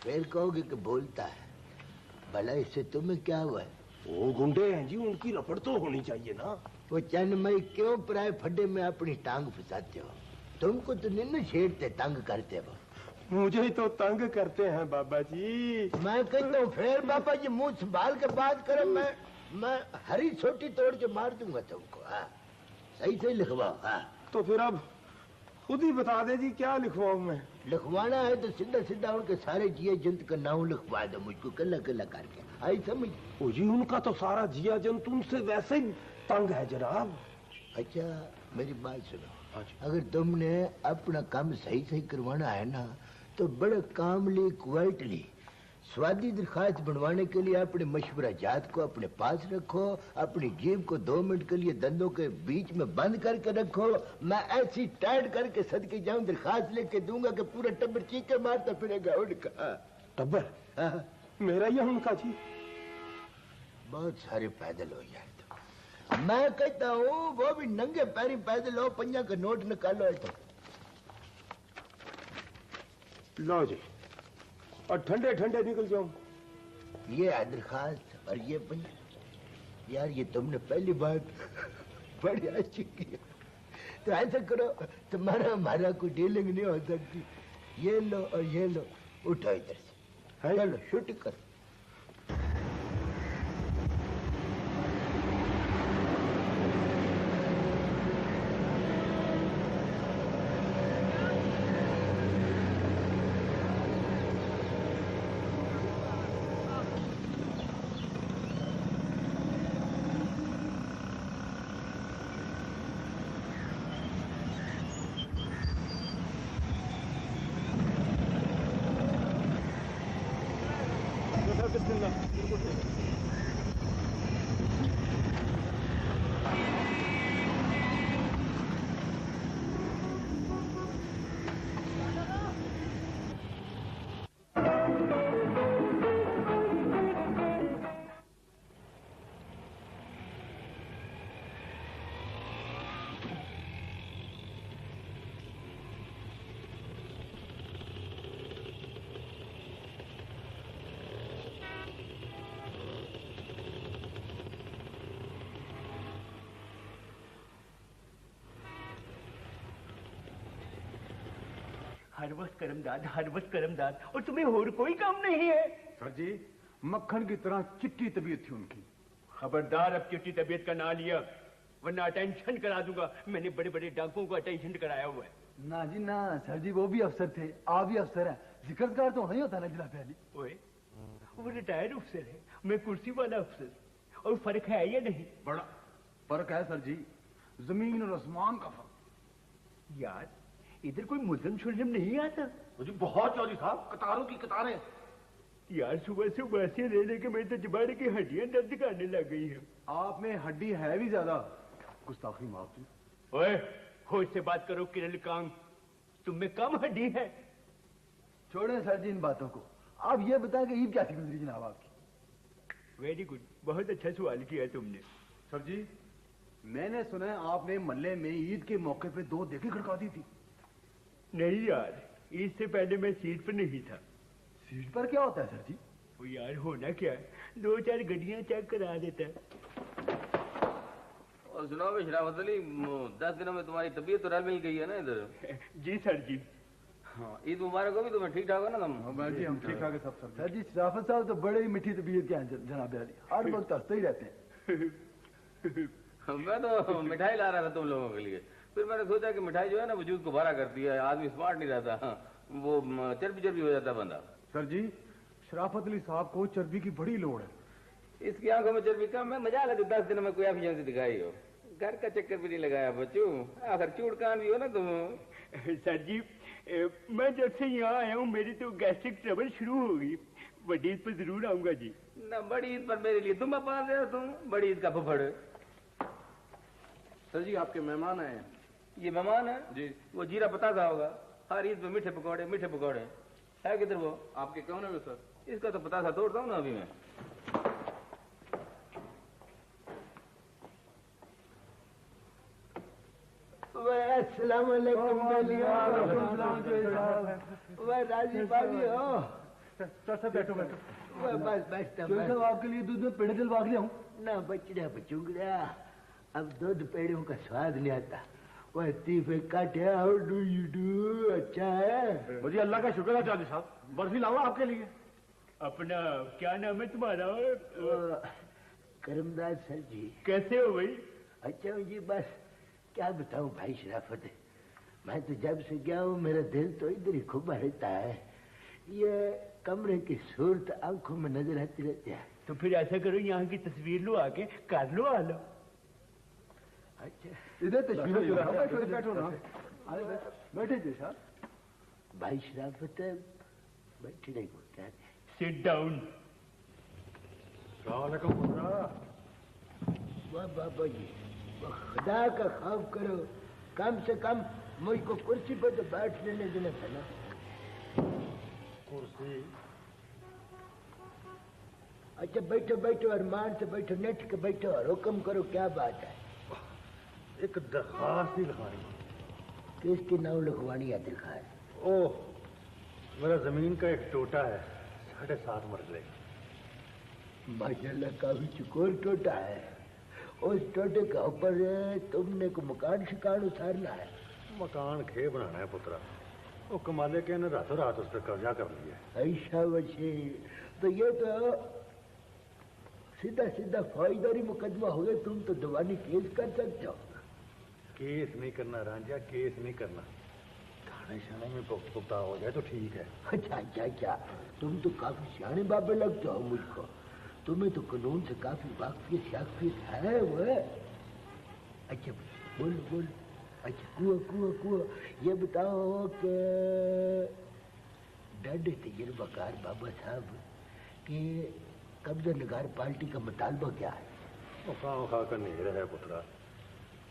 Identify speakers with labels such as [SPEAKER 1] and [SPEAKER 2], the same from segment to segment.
[SPEAKER 1] फिर कहोगे कि बोलता है। भला इससे तुम्हें क्या हुआ है?
[SPEAKER 2] वो गुंडे हैं जी, उनकी रपड़ तो होनी चाहिए ना।
[SPEAKER 1] वो चन्नमई क्यों पराए फड्डे में अपनी टांग फंसाते हो? तुमको तो निन्न छेड़ते, तंग करते वो।
[SPEAKER 2] मुझे तो तंग करते हैं बाबा जी।
[SPEAKER 1] मैं कहता हूँ फिर बाबा जी मुंह संभाल के बात करो। मैं हरी छोटी तोड़ के मार दूंगा तुमको। हाँ सही से लिखवाओ। हाँ
[SPEAKER 2] तो फिर अब खुद ही बता दे जी, क्या लिखवाऊं मैं?
[SPEAKER 1] लिखवाना है तो सीधा सीधा उनके सारे जिया जंत का नाम लिखवा दो मुझको, कल्ला कल्ला करके। आई समझ?
[SPEAKER 2] ओ जी, उनका तो सारा जिया जंत उनसे वैसे ही तंग है जनाब।
[SPEAKER 1] अच्छा मेरी बात सुनो, अगर तुमने अपना काम सही सही करवाना है ना, तो बड़े कामली क्वाइटली स्वादी दरखास्त बनवाने के लिए अपने मशवरा जात को अपने पास रखो। अपनी जीभ को 2 मिनट के लिए दंदों के बीच में बंद करके रखो। मैं ऐसी टाइट करके सदके जाऊं, दरखास्त लेके दूंगा कि पूरा टब्बर चीखे मारता फिरेगा उनका।
[SPEAKER 2] टब्बर?
[SPEAKER 1] हाँ।
[SPEAKER 2] मेरा या उनका जी?
[SPEAKER 1] बहुत सारे पैदल हो जाए तो मैं कहता हूँ वो भी नंगे पैरी पैदल हो, 5 का नोट निकालो। तो
[SPEAKER 2] लो जी, और ठंडे ठंडे निकल जाऊं।
[SPEAKER 1] ये है दरखास्त और ये 5। यार ये तुमने पहली बार बड़ी अच्छी किया। तो ऐसा करो, तुम्हारा हमारा कोई डीलिंग नहीं हो सकती। ये लो और ये लो, उठो इधर से, चलो शूट करो।
[SPEAKER 3] हर वक्त करमदाद, हर वक्त करमदाद, और तुम्हें और कोई काम नहीं है?
[SPEAKER 4] सर जी, मक्खन की तरह चिट्टी तबीयत थी उनकी।
[SPEAKER 3] खबरदार अब चिट्टी तबीयत का ना लिया, वरना अटेंशन करा दूंगा। मैंने बड़े बड़े डाकुओं को अटेंशन कराया हुआ है।
[SPEAKER 5] ना जी ना सर जी, वो भी अफसर थे, आप भी अफसर हैं, जिक्रकार तो नहीं होता ना जनाब अली।
[SPEAKER 3] ओए, वो रिटायर्ड अफसर है, मैं कुर्सी वाला अफसर, और फर्क है या नहीं?
[SPEAKER 4] बड़ा फर्क है सर जी, जमीन और आसमान का फर्क।
[SPEAKER 3] यार इधर कोई मुजरिम शुजरिम नहीं आता?
[SPEAKER 2] मुझे बहुत चौधरी साहब, कतारों की कतारें।
[SPEAKER 3] यार सुबह से वैसे रह के मेरे तो जबाड़े की हड्डियां दर्द करने लग गई है।
[SPEAKER 4] आप में हड्डी है भी ज्यादा, गुस्ताखी माफ की।
[SPEAKER 3] ओए होश से बात करो किरल कांग, तुम में कम हड्डी है।
[SPEAKER 5] छोड़े सर जी इन बातों को, आप ये बताएं कि ईद कैसी गुजरी जनाब आपकी?
[SPEAKER 3] वेरी गुड, बहुत अच्छा सवाल किया तुमने।
[SPEAKER 4] सर जी, मैंने सुना है आपने मल्ले में ईद के मौके पे 2 देखें खड़का दी थी।
[SPEAKER 3] नहीं यार, ईद से पहले मैं सीट पर नहीं था।
[SPEAKER 5] सीट पर क्या होता है सर जी?
[SPEAKER 3] वो यार होना क्या है, 2-4 गड्डियां चेक करा देता है।
[SPEAKER 6] और सुनाओ शराफत अली, 10 दिनों में तुम्हारी तबीयत तो मिल गई है ना इधर?
[SPEAKER 3] जी सर जी।
[SPEAKER 6] हाँ, ईद मुबारक हो भी तुम्हें ठीक ठाक है ना तुम?
[SPEAKER 4] हाँ जी, हम ठीक ठाक है सब।
[SPEAKER 5] सर जी शराफत साहब तो बड़े ही मीठी तबीयत के हैं जनाब अली, हर वक्त हंसते ही रहते हैं।
[SPEAKER 6] मैं तो मिठाई ला रहा था तुम लोगों के लिए, फिर मैंने सोचा कि मिठाई जो है ना वजूद को भारा करती है, आदमी स्मार्ट नहीं रहता, वो चर्बी हो जाता बंदा।
[SPEAKER 4] सर जी, शराफत अली साहब को चर्बी की बड़ी लोड़ है।
[SPEAKER 6] इसकी आंखों में चर्बी कम है, मजा लगे 10 दिन में कोई एफिशिएंसी दिखाई हो। घर का चक्कर भी नहीं लगाया बच्चों, आखिर चूड़कान भी हो ना तुम।
[SPEAKER 3] सर जी, मैं जब से यहाँ आया हूँ मेरी तो गैस्ट्रिक ट्रबल शुरू हो गई। बड़ी ईद पर जरूर आऊंगा जी।
[SPEAKER 6] ना बड़ी ईद पर मेरे लिए तुम पाल रहे हो, तुम बड़ी ईद का फुफड़।
[SPEAKER 4] सर जी आपके मेहमान आए हैं।
[SPEAKER 6] ये मेहमान है
[SPEAKER 4] जी।
[SPEAKER 6] वो जीरा पतासा होगा, हर ईद में मीठे पकौड़े है किधर वो?
[SPEAKER 4] आपके कौन है वो सर?
[SPEAKER 6] इसका तो पतासा तोड़ता हूँ ना अभी मैं।
[SPEAKER 1] अस्सलाम वालेकुम। राजी बाजी हो?
[SPEAKER 4] सर बैठो बैठो।
[SPEAKER 1] बस बस
[SPEAKER 5] साहब आपके लिए दूध में पेड़े दिलवा के लाऊं?
[SPEAKER 1] ना बचड़ा बचूंगड़ा, अब दूध पेड़ों का स्वाद नहीं आता। वो तीफे काटे, हाउ डू यू डू, अच्छा है।
[SPEAKER 4] मुझे अल्लाह का शुक्र है चाची साहब, बर्फी लाऊं आपके लिए?
[SPEAKER 3] अपना क्या नाम है तुम्हारा?
[SPEAKER 1] करमदास सर जी।
[SPEAKER 3] कैसे हो भाई?
[SPEAKER 1] अच्छा हूँ जी, बस क्या बताऊं भाई शराफत, मैं तो जब से गया हूँ मेरा दिल तो इधर ही खुबा रहता है। ये कमरे की सूरत आंखों में नजर आती रहती है।
[SPEAKER 3] तो फिर ऐसा करो, यहाँ की तस्वीर लो, आके कर लो आ लो।
[SPEAKER 1] अच्छा
[SPEAKER 5] इधर तशरीफ
[SPEAKER 4] बैठो,
[SPEAKER 5] बैठो
[SPEAKER 4] बैठो ना।
[SPEAKER 5] बैठे जी साहब।
[SPEAKER 1] भाई शराफत बैठे नहीं को क्या
[SPEAKER 3] सिट डाउन।
[SPEAKER 4] सलामुअलैकुम पुत्रा।
[SPEAKER 1] वाह बाबा जी, वाह, खुदा का खौफ करो, कम से कम मुझको कुर्सी पर तो बैठ लेने देना था ना।
[SPEAKER 4] कुर्सी?
[SPEAKER 1] अच्छा बैठो बैठो, अरमान से बैठो, नेट के बैठो और हुक्म करो, क्या बात है?
[SPEAKER 4] एक दरखास्त ही लिखानी।
[SPEAKER 1] किसके नाम लिखवानी है दिखाए?
[SPEAKER 4] ओह, मेरा जमीन का एक टोटा है, 7.5 मरले।
[SPEAKER 1] माशाल्लाह काफी चुकोर टोटा है। उस टोटे के ऊपर तुमने को मकान शिकान उतारना है?
[SPEAKER 4] मकान खे बनाना है पुत्रा। वो कमाले के ने रातों रात उस पर कब्जा कर लिया।
[SPEAKER 1] ऐसा वैसे तो ये तो सीधा सीधा फौजदारी मुकदमा हो गया, तुम तो दीवानी केस कर सकते हो।
[SPEAKER 4] केस नहीं करना रांझा, केस नहीं करना। थाने शाने में पुख्ता हो जाए तो ठीक है।
[SPEAKER 1] अच्छा अच्छा अच्छा, तुम तो काफी सियाने बाबे लगते हो मुझको, तुम्हें तो कानून से काफी वाकफियत शाकफियत है वो। अच्छा बोलो बोलो, अच्छा कुआ, ये बताओ कि डाडे तजुर्बाकार बाबा साहब कि कब्जा नगार पार्टी का मुतालबा क्या है?
[SPEAKER 4] वो काम खा कर नहीं रहे पुत्रा।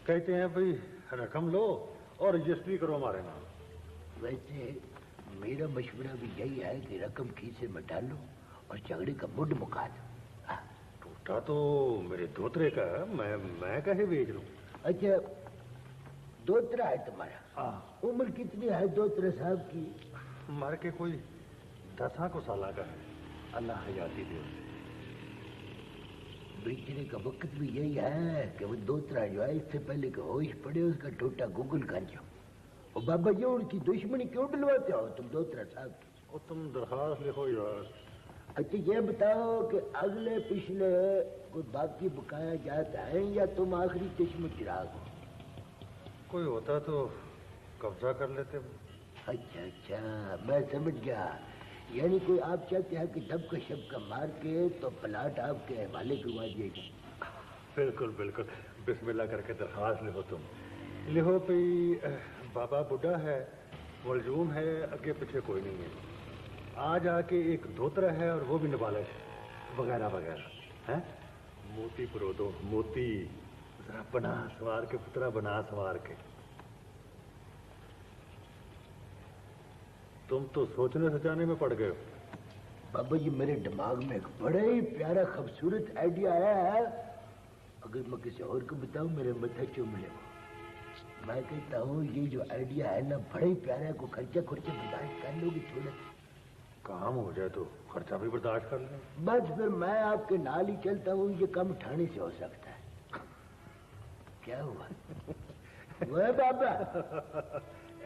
[SPEAKER 4] कहते हैं भाई रकम लो और रजिस्ट्री करो हमारे नाम।
[SPEAKER 1] वैसे मेरा मशवरा भी यही है कि रकम खीसे में डालो और झगड़े का मुड मुका दो।
[SPEAKER 4] टोटा तो मेरे दोतरे का है, मैं कैसे बेच लूं?
[SPEAKER 1] अच्छा दोतरा है तुम्हारा? उम्र कितनी है दोतरा साहब की?
[SPEAKER 4] मर के कोई 10 को साला का है, अल्लाह हयाती दे।
[SPEAKER 1] बेचने का वक्त भी यही है कि वो दोतरा जो है इससे पहले कि होश पड़े उसका टोटा गूगल कर जाओ। और बाबा जी उनकी दुश्मनी क्यों डलवाते हो तुम दोतरा साहब की?
[SPEAKER 4] और तुम दरखास्त लिखो यार।
[SPEAKER 1] अच्छा ये बताओ कि अगले पिछले कोई बाकी बकाया जाता है या तुम आखिरी चश्म चिराग हो?
[SPEAKER 4] कोई होता तो कब्जा कर लेते।
[SPEAKER 1] अच्छा अच्छा, मैं समझ गया। यानी कोई आप चाहते हैं कि धबका शबका मार के तो प्लाट आपके हवाले करवा दिएगा?
[SPEAKER 4] बिल्कुल बिल्कुल, बिस्मिल्लाह करके दरखास्त लिखो तुम। लिखो भाई बाबा बुढ़ा है, मलजूम है, आगे पीछे कोई नहीं है, आज आके एक दोतरा है और वो भी नाबालिग वगैरह वगैरह है। मोती पुरो दो, मोती जरा बना सवार के पुत्रा, बना सवार के। तुम तो सोचने सचाने में पड़ गए हो।
[SPEAKER 1] बाबा जी मेरे दिमाग में एक बड़ा ही प्यारा खूबसूरत आइडिया आया है, अगर मैं किसी और को बताऊं मेरे मत्थे चूम ले। मैं कहता हूँ ये जो आइडिया है ना बड़ा ही प्यारा है, को खर्चा बर्दाश्त कर लोगे थोड़ा?
[SPEAKER 4] काम हो जाए तो खर्चा भी बर्दाश्त कर लें।
[SPEAKER 1] बस फिर मैं आपके नाल ही चलता हूँ, ये काम ठाणे से हो सकता है। क्या हुआ? वह बाबा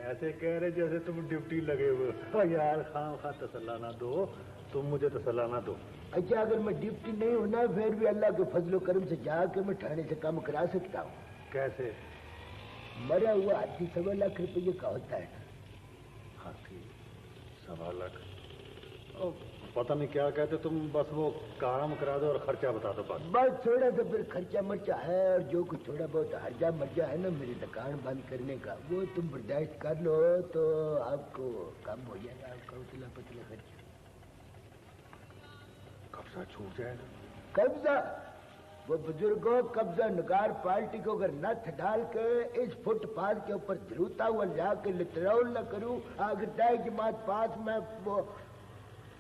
[SPEAKER 4] ऐसे कह रहे जैसे तुम ड्यूटी लगे हुए हो। यार खाम खा तसल्ला ना दो, तुम मुझे तसल्ला ना दो।
[SPEAKER 1] अच्छा अगर मैं ड्यूटी नहीं होना फिर भी अल्लाह के फजलो करम से जाके मैं ठाणे से काम करा सकता हूँ।
[SPEAKER 4] कैसे?
[SPEAKER 1] मरा हुआ हाथी 1.25 लाख रुपये का होता है।
[SPEAKER 4] हाथी 1.25 लाख? पता नहीं क्या कहते तुम, बस वो काम करा दो और खर्चा बता दो बस।
[SPEAKER 1] बस थोड़ा सा फिर खर्चा मर्चा है और जो कुछ थोड़ा बहुत हर्जा मर्जा है ना मेरी दुकान बंद करने का, वो तुम बर्दाश्त कर लो तो आपको कम हो जाएगा आपका उतला पतला खर्चा।
[SPEAKER 4] कब्जा छूट जाएगा?
[SPEAKER 1] कब्जा? वो बुजुर्गों कब्जा नगार पार्टी को अगर नथ डाल के इस फुटपाथ के ऊपर धरूता हुआ जाके लितरौल न करूं, अगर दाई जमात पास में वो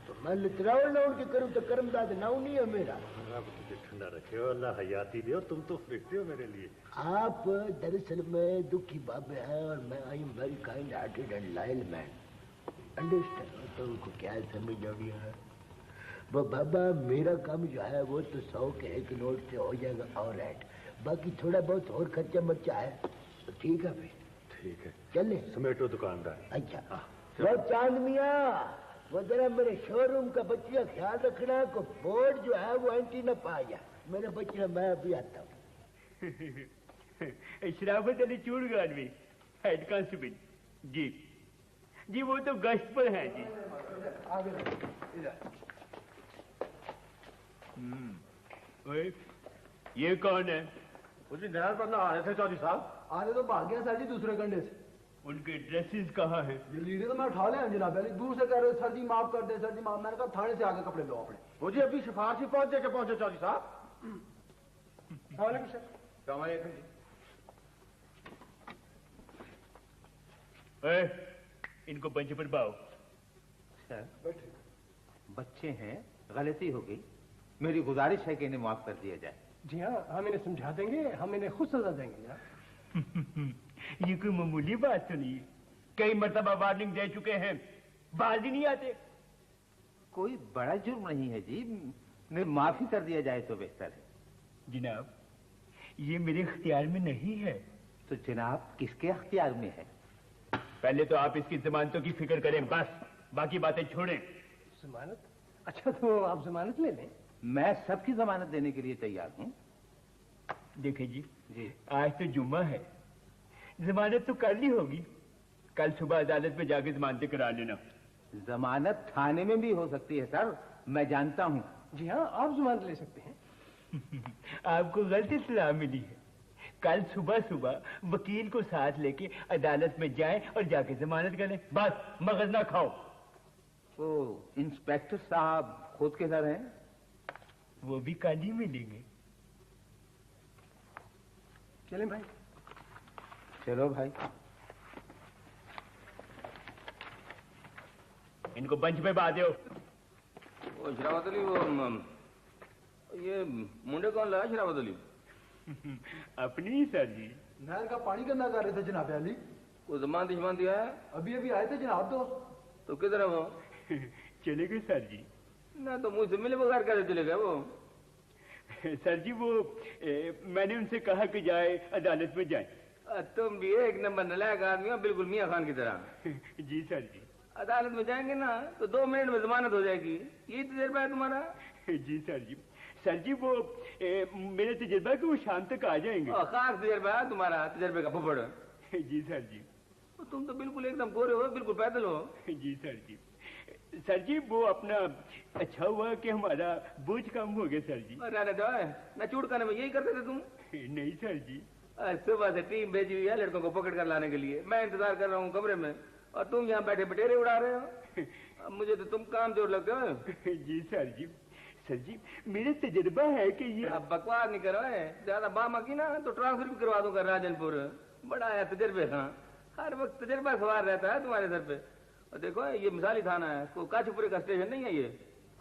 [SPEAKER 1] तो मैं लितरौल न उनके करूं तो कर्मदाद नाउ नहीं है मेरा।
[SPEAKER 4] अब तुझे ठंडा रखे हो, अल्लाह हयाती दे, तुम तो फरिश्ते हो मेरे लिए।
[SPEAKER 1] आप दरअसल में दुखी बाबे हैं और मैं I am very kind hearted and loyal man. Understand तुमको क्या समझ आ गया? वो बाबा मेरा काम जो है वो तो 100 के एक नोट से हो जाएगा और राइट, बाकी थोड़ा बहुत और खर्चा मर्चा है तो ठीक है भाई।
[SPEAKER 4] ठीक है,
[SPEAKER 1] चले
[SPEAKER 4] समेटो दुकानदार।
[SPEAKER 1] अच्छा वो चांद मियाँ, वो जरा मेरे शोरूम का बच्चिया ख्याल रखना को बोर्ड जो है वो एंटी न पा जाए। मेरा बच्चा मैं अभी आता हूँ।
[SPEAKER 3] शराफत अली चूड़गान में हेड कांस्टेबल जी। जी वो तो गश्त पर हैं जी। ओए, ये कौन है?
[SPEAKER 2] मुझे नहर पर ना आ रहे थे चौधरी साहब।
[SPEAKER 5] आ रहे तो भाग गया सर जी दूसरे कंडे से।
[SPEAKER 3] उनके ड्रेसेस कहाँ हैं?
[SPEAKER 5] ये लीडर तो मैं उठा ले जनाब, पहले दूर से कह रहे सर जी माफ कर दे, सर जी माफ। मैंने कहा थाने से आके कपड़े लो अपने।
[SPEAKER 2] वो जी अभी सिफारश ही पहुंचे चौधरी साहब। वालेकुम सलाम।
[SPEAKER 3] ओए, इनको पंच पर पाओ।
[SPEAKER 7] सर बच्चे हैं, गलती हो गई, मेरी गुजारिश है कि इन्हें माफ कर दिया जाए।
[SPEAKER 2] जी हाँ, हम इन्हें समझा देंगे, हम इन्हें खुद सजा देंगे यार।
[SPEAKER 3] ये कोई मामूली बात तो नहीं है। कई मरतबा वार्निंग दे चुके हैं, बाज ही नहीं आते।
[SPEAKER 7] कोई बड़ा जुर्म नहीं है जी, इन्हें माफी कर दिया जाए तो बेहतर है।
[SPEAKER 3] जनाब ये मेरे इख्तियार में नहीं है।
[SPEAKER 7] तो जनाब किसके अख्तियार में है?
[SPEAKER 3] पहले तो आप इसकी जमानतों की फिक्र करें, बस बाकी बातें छोड़ें।
[SPEAKER 2] जमानत? अच्छा तो आप जमानत ले लें।
[SPEAKER 7] मैं सबकी जमानत देने के लिए तैयार हूँ।
[SPEAKER 3] देखें जी,
[SPEAKER 7] जी
[SPEAKER 3] आज तो जुम्मा है, जमानत तो कल ही होगी। कल सुबह अदालत में जाके जमानतें करा लेना।
[SPEAKER 7] जमानत थाने में भी हो सकती है सर, मैं जानता हूँ।
[SPEAKER 2] जी हाँ, आप जमानत ले सकते हैं।
[SPEAKER 3] आपको गलत इत्तला मिली है। कल सुबह सुबह वकील को साथ लेके अदालत में जाएं और जाके जमानत करें। बस मगज ना खाओ।
[SPEAKER 7] तो इंस्पेक्टर साहब खुद के सर हैं?
[SPEAKER 3] वो भी कल ही मिलेंगे।
[SPEAKER 2] चलें भाई।
[SPEAKER 7] चलो भाई।
[SPEAKER 3] इनको बंच पे बांध दो।
[SPEAKER 6] वो शरावत अली, ये मुंडे कौन लाया शरावत अली?
[SPEAKER 3] अपनी ही सर जी।
[SPEAKER 5] नहर का पानी गंदा कर रहे थे जनाब अली।
[SPEAKER 6] वो जमानती आया?
[SPEAKER 5] अभी अभी आए थे जनाब।
[SPEAKER 6] तो किधर है वो?
[SPEAKER 3] चले गए सर जी।
[SPEAKER 6] ना तो मुझसे मिले बगैर कैसे चले गए वो?
[SPEAKER 3] सर जी वो मैंने उनसे कहा कि जाए अदालत में जाए।
[SPEAKER 6] तुम भी एक नंबर नलायक आदमी हो, बिल्कुल मियाँ खान की तरह।
[SPEAKER 3] जी सर जी।
[SPEAKER 6] अदालत में जाएंगे ना तो 2 मिनट में जमानत हो जाएगी। ये तजर्बा है तुम्हारा?
[SPEAKER 3] जी सर जी। सर जी वो मेरा तजर्बा है कि वो शाम तक आ जाएंगे।
[SPEAKER 6] खास तजर्बा है तुम्हारा, तजर्बे का फुफड़।
[SPEAKER 3] जी सर जी।
[SPEAKER 6] तुम तो बिल्कुल एकदम गोरे हो, बिल्कुल पैदल हो।
[SPEAKER 3] जी सर जी। सर जी वो अपना अच्छा हुआ कि हमारा बोझ कम हो गया सर जी।
[SPEAKER 6] रहने दो, न चूड़खाने में यही करते थे तुम?
[SPEAKER 3] नहीं सर जी।
[SPEAKER 6] सुबह से टीम भेजी हुई है लड़कों को पकड़ कर लाने के लिए। मैं इंतजार कर रहा हूँ कमरे में और तुम यहाँ बैठे बटेरे उड़ा रहे हो। अब मुझे तो तुम काम जोर लगते हो।
[SPEAKER 3] जी सर जी। सर जी मेरा तजर्बा है कि ये
[SPEAKER 6] अब बकवास नहीं करो, ज्यादा बामा की ना तो ट्रांसफर भी करवा दूंगा राजनपुर। बड़ा है तजर्बे का, हर वक्त तजर्बा सवार रहता है तुम्हारे सर पे। और देखो ये मिसाली थाना है, कोई काचीपुरे का स्टेशन नहीं है ये।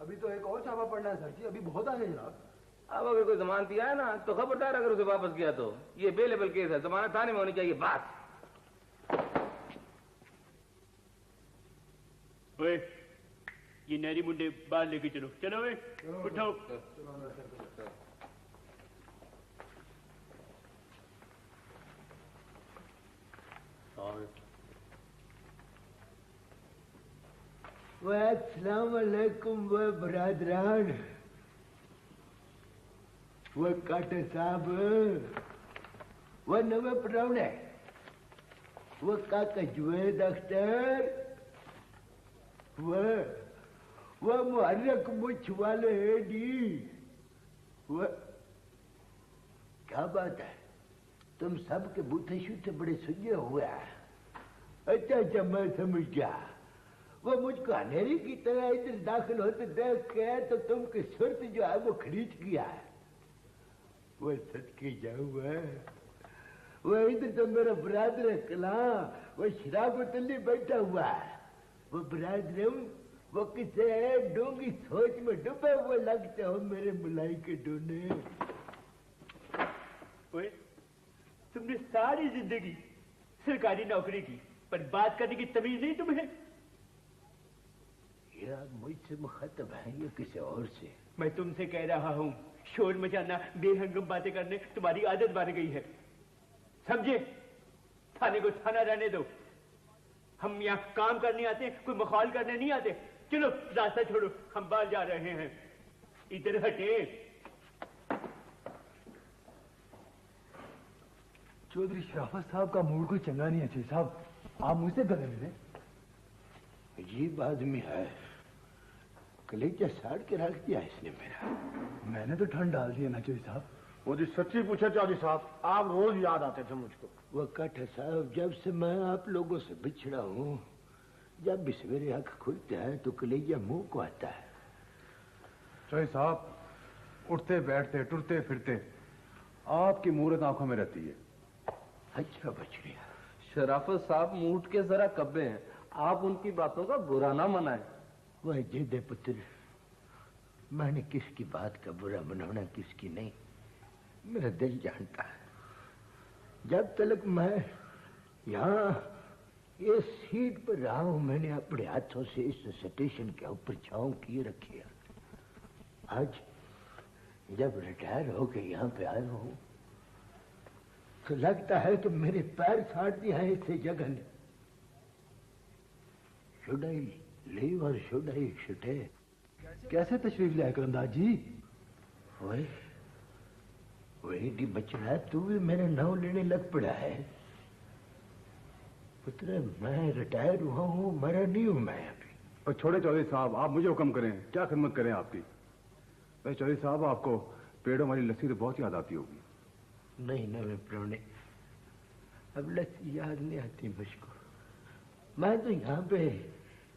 [SPEAKER 5] अभी तो एक और छापा पड़ना है सर जी, अभी बहुत आगे जनाब।
[SPEAKER 6] अब अगर कोई जमानती आया ना तो खबरदार, अगर उसे वापस किया तो ये बेलेबल केस है, जमानत थाने में होनी चाहिए बात।
[SPEAKER 3] ओए ये नहरी मुंडे बाहर लेके चलो। चलो ओए उठो।
[SPEAKER 1] अस्सलाम वालेकुम व बरादरान। वो काटे साहब, वो नवे प्रावणे, वो काका जुवेद अख्तर, वो मुहर्रक मुछ वाले डी। वो क्या बात है, तुम सबके बूथे शूथे बड़े सुझे हुए हैं। अच्छा अच्छा मैं समझ गया। वो मुझको अंधेरी की तरह इधर दाखिल होते देख के तो तुमकी सुरत जो है वो खरीच गया है। वो सदके जाऊँ, वो इधर तो मेरा बरादर कला, वो शराबत अली बैठा हुआ है। वो बरादर वो किसे डूंगी सोच में डूबे हुए लगते हो मेरे मुलाई के डोने।
[SPEAKER 3] ओए तुमने सारी जिंदगी सरकारी नौकरी की, पर बात करने की तमीज नहीं तुम्हें।
[SPEAKER 1] ये आप मुझसे मुखातब हैं या किसी और से?
[SPEAKER 3] मैं तुमसे कह रहा हूँ, शोर मचाना, बेहंगम बातें करने तुम्हारी आदत बन गई है, समझे? थाने को थाना रहने दो। हम यहाँ काम करने आते हैं, कोई मखौल करने नहीं आते। चलो रास्ता छोड़ो, हम बाहर जा रहे हैं, इधर हटे।
[SPEAKER 5] चौधरी शराफत साहब का मूड कोई चंगा नहीं है चौधरी साहब, आप मुझसे गले मिले।
[SPEAKER 1] अजीब आदमी है, कलेजा साड़ के रख दिया इसने मेरा।
[SPEAKER 5] मैंने तो ठंड डाल दिया ना चौधरी साहब।
[SPEAKER 2] वो जी सच्ची पूछे चौधरी साहब, आप रोज याद आते थे मुझको।
[SPEAKER 1] वो काठा साहब, जब से मैं आप लोगों से बिछड़ा हूँ, जब भी सवेरे आंख खुलता है तो कलेजा मुंह को आता है।
[SPEAKER 8] चौधरी साहब, उठते बैठते टुरते फिरते आपकी मूरत आंखों में रहती है।
[SPEAKER 1] अच्छा बछड़िया।
[SPEAKER 9] शराफत साहब मूठ के जरा कब्बे हैं, आप उनकी बातों का बुरा ना मनाएं।
[SPEAKER 1] वह जिद पुत्र, मैंने किसकी बात का बुरा मनाना किसकी नहीं, मेरा दिल जानता है। जब तक मैं यहाँ इस सीट पर रहा हूं, मैंने अपने हाथों से इस स्टेशन के ऊपर छांव किए रखी है। आज जब रिटायर होके यहाँ पे आया हूँ तो लगता है कि मेरे पैर फाड़ दिया है इससे जगह ने। Should I leave or should I stay?
[SPEAKER 5] कैसे तशरीफ लाए करंदाज जी?
[SPEAKER 1] वही बचड़ा, तू भी मेरा नाम लेने लग पड़ा है। पुत्र, मैं रिटायर हुआ हूँ, मरा नहीं हूँ मैं अभी।
[SPEAKER 8] और छोड़े चौधरी साहब, आप मुझे हुक्म करें, क्या खिदमत करें आपकी। वैसे चौधरी साहब, आपको पेड़ों वाली लस्सी तो बहुत याद आती होगी।
[SPEAKER 1] नहीं मैं प्रोने, अब लस्सी याद नहीं आती मुझको। मैं तो यहाँ पे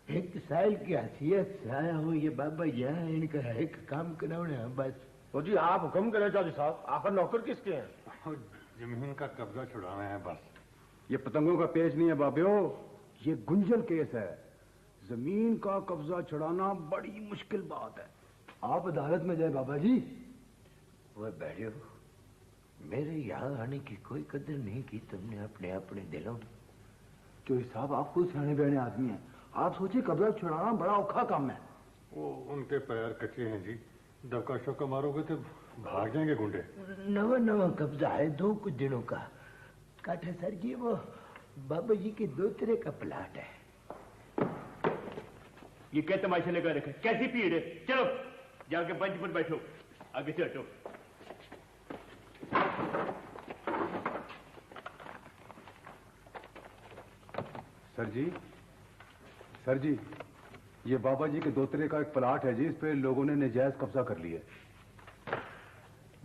[SPEAKER 1] एक साल की हैसियत से आया हूँ, ये बाबा यहाँ इनका एक काम कराने हैं बस।
[SPEAKER 2] वो जी आप हुक्म करें चौधरी साहब, आखिर नौकर किसके हैं?
[SPEAKER 4] जमीन का कब्जा छुड़ाना है बस।
[SPEAKER 8] ये पतंगों का पेच नहीं है बाबियो, ये गुंजल केस है। जमीन का कब्जा छुड़ाना बड़ी मुश्किल बात है।
[SPEAKER 5] आप अदालत में जाए बाबा जी।
[SPEAKER 1] वह बैठो, मेरे यहाँ आने की कोई कदर नहीं की तुमने अपने दिलों में।
[SPEAKER 5] चौधरी साहब, आप खुद सियाने बयाने आदमी हैं, आप सोचिए कब्जा छुड़ाना बड़ा औखा काम है।
[SPEAKER 4] वो उनके पैर कच्चे हैं जी, धक्का शक्का मारोगे तो भाग जाएंगे गुंडे।
[SPEAKER 1] नवा कब्जा है 2 कुछ दिनों का। काठा सर जी, वो बाबा जी के दोतरे का प्लाट है।
[SPEAKER 3] ये क्या तमाशा लगा रखा, कैसी भीड़ है? चलो जाके बेंच पर बैठो, आगे से हटो।
[SPEAKER 8] सर जी, ये बाबा जी के दोतरे का एक प्लाट है जी, इस पे लोगों ने नाजायज कब्जा कर लिया है।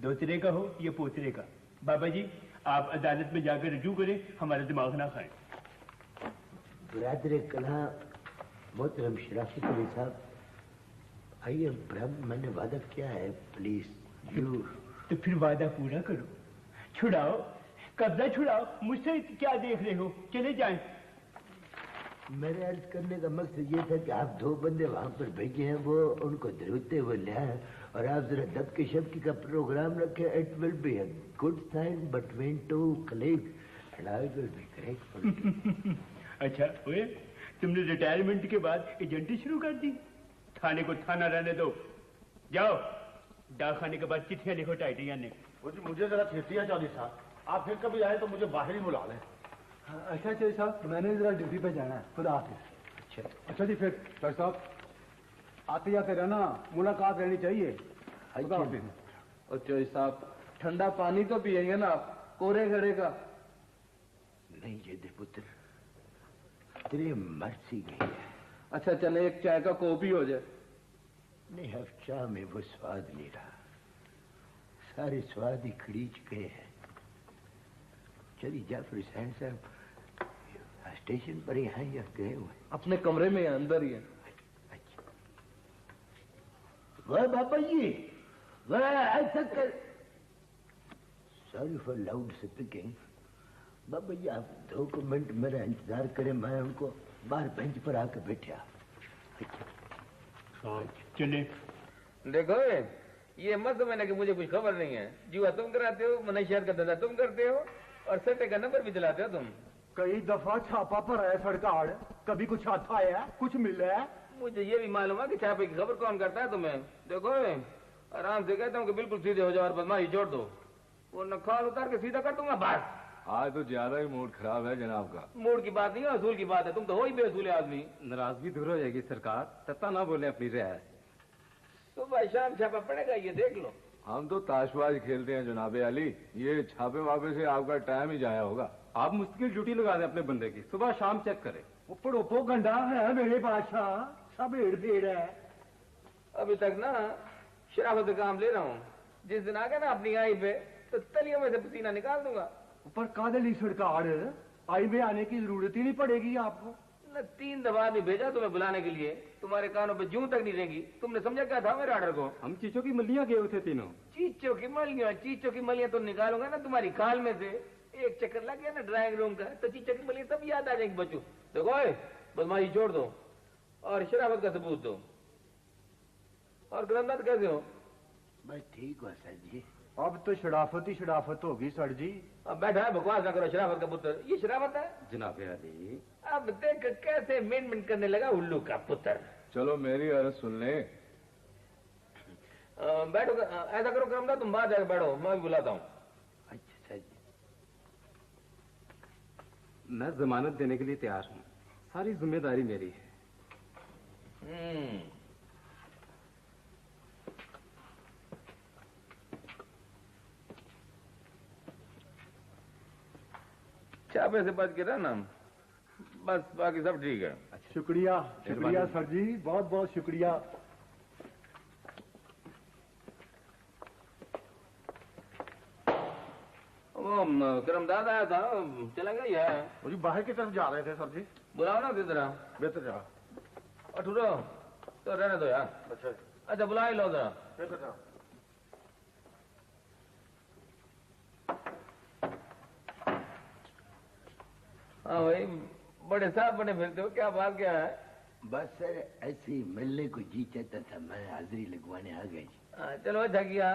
[SPEAKER 3] दोतरे का हो या पोतरे का, बाबा जी आप अदालत में जाकर रजू करें, हमारा दिमाग ना खाएं।
[SPEAKER 1] बरादर कला मोहतरम शराफत अली साहब, आइए ब्रह्म, मैंने वादा किया है, प्लीज यू।
[SPEAKER 3] तो फिर वादा पूरा करो, छुड़ाओ, कब्जा छुड़ाओ। मुझसे क्या देख रहे हो, चले जाएं।
[SPEAKER 1] मेरे अर्ज करने का मकसद ये था कि आप 2 बंदे वहां पर भेजे हैं, वो उनको धरते हुए ले आए, और आप जरा दबके शबके का प्रोग्राम रखें। It will be a good sign between 2 colleagues and I will be grateful.
[SPEAKER 3] अच्छा ओए, तुमने रिटायरमेंट के बाद एजेंटी शुरू कर दी? थाने को थाना रहने दो, जाओ डाक खाने के बाद चिट्ठियां लिखो टाइटियां ने।
[SPEAKER 2] वो जी मुझे जरा छेती है चौधरी साहब, आप फिर कभी आए तो मुझे बाहर ही बुला लें।
[SPEAKER 5] अच्छा चौधरी साहब, मैंने जरा ड्यूटी पे जाना है, खुदा हाफिज।
[SPEAKER 8] अच्छा जी, फिर चौधरी साहब आते जाते रहना, मुलाकात रहनी चाहिए। खुदा हाफिज।
[SPEAKER 9] और चौधरी साहब, ठंडा पानी तो पिएंगे ना आप, कोरे घड़े का?
[SPEAKER 1] नहीं ये दे पुत्र, तेरी मर्जी गई है।
[SPEAKER 9] अच्छा चले, एक चाय का कॉफी हो जाए।
[SPEAKER 1] नहीं, अब चाह में वो स्वाद नहीं रहा, सारे स्वाद ही खरीच गए हैं। चलिए जाफर हुसैन साहब स्टेशन पर ही हैं या गए हुए?
[SPEAKER 9] अपने कमरे में अंदर ही है।
[SPEAKER 1] अच्छा, वह बाबा जी, वह ऐसा कर, सॉरी फॉर लाउड स्पीकिंग। बाबा जी आप 2 मिनट मेरा इंतजार करें, मैं उनको बाहर बेंच पर आकर बैठा।
[SPEAKER 3] चले।
[SPEAKER 6] देखो ये मत समझना कि मुझे कुछ खबर नहीं है। जुआ तुम कराते हो, मनशियात का धंधा तुम करते हो, और सट्टे का नंबर भी चलाते हो तुम।
[SPEAKER 2] कई दफा छापा पर आया सड़का आड़, कभी कुछ हाथ आया, कुछ मिला है?
[SPEAKER 6] मुझे ये भी मालूम है कि छापे की खबर कौन करता है तुम्हें। देखो आराम से कहता हूँ कि बिल्कुल सीधे हो जाओ और बदमाशी छोड़ दो, वो नखाल उतार के सीधा कर दूंगा बस।
[SPEAKER 10] आज तो ज्यादा ही मूड खराब है जनाब का।
[SPEAKER 6] मूड की बात नहीं है, असूल की बात है। तुम तो हो ही बेअसूल आदमी।
[SPEAKER 9] नाराजगी दूर हो जाएगी सरकार, तत्ता ना बोले अपनी रियायत।
[SPEAKER 6] सुबह शाम छापा पड़ेगा, ये देख लो।
[SPEAKER 10] हम तो ताशबाज खेलते हैं जनाबे अली, ये छापे वापे से आपका टाइम ही जाया होगा।
[SPEAKER 9] आप मुश्किल ड्यूटी लगा दें अपने बंदे की, सुबह शाम चेक करें।
[SPEAKER 3] पड़ोपो गंडा है मेरे बादशाह, सब भेड़ भेड़ है।
[SPEAKER 6] अभी तक ना शराफत से काम ले रहा हूँ, जिस दिन आ गया ना अपनी आई पे तो तलियों में से पसीना निकाल दूंगा।
[SPEAKER 3] पर कादली सरकार आई में आने की जरूरत ही नहीं पड़ेगी आपको।
[SPEAKER 6] न 3 दफा भी भेजा तुम्हें बुलाने के लिए, तुम्हारे कानों पे जूं तक नहीं रहेगी। तुमने समझा क्या था मेरे ऑर्डर को?
[SPEAKER 9] हम चीचों की मल्लियां गए थे तीनों।
[SPEAKER 6] चीचों की मलियां तो निकालूंगा ना तुम्हारी खाल में से। एक चक्कर लग गया ना ड्राइंग रूम का तो चीचों की मलियां सब याद आ जाएंगी बच्चों। देखो बदमाशी छोड़ दो और शराफत का सबूत दो। और ग्रंथनाथ कैसे हो?
[SPEAKER 1] बस ठीक हो सर जी।
[SPEAKER 8] अब तो शराफत ही शराफत होगी सर जी।
[SPEAKER 6] अब बैठा है बकवास ना करो, शराफत का पुत्र। ये शराफत है
[SPEAKER 9] जनाब अली।
[SPEAKER 6] अब देख कैसे मेन करने लगा उल्लू का पुत्र।
[SPEAKER 10] चलो मेरी अर्ज सुन ले।
[SPEAKER 6] बैठो, ऐसा करो क्रमदा तुम बाहर जाकर बैठो, मैं भी बुलाता हूँ।
[SPEAKER 1] अच्छा सर जी।
[SPEAKER 9] मैं जमानत देने के लिए तैयार हूँ, सारी जिम्मेदारी मेरी है। छापे से बच के रहना बस, बाकी सब ठीक है।
[SPEAKER 8] शुक्रिया शुक्रिया सर जी, बहुत बहुत शुक्रिया।
[SPEAKER 6] वो करमदाद आया था, चला गया ये है?
[SPEAKER 2] वो जी बाहर की तरफ जा रहे थे सर जी।
[SPEAKER 6] बुलाओ ना जरा।
[SPEAKER 2] बेहतर जा।
[SPEAKER 6] अठूरो तो रहने दो यार। अच्छा बुला ही लो जरा।
[SPEAKER 2] बेहतर जा।
[SPEAKER 6] हाँ भाई, बड़े साहब बने फिरते हो, क्या बात क्या है?
[SPEAKER 1] बस सर ऐसे ही मिलने को जी चाहता था, मैं हाजिरी लगवाने आ गई।
[SPEAKER 6] चलो अच्छा किया,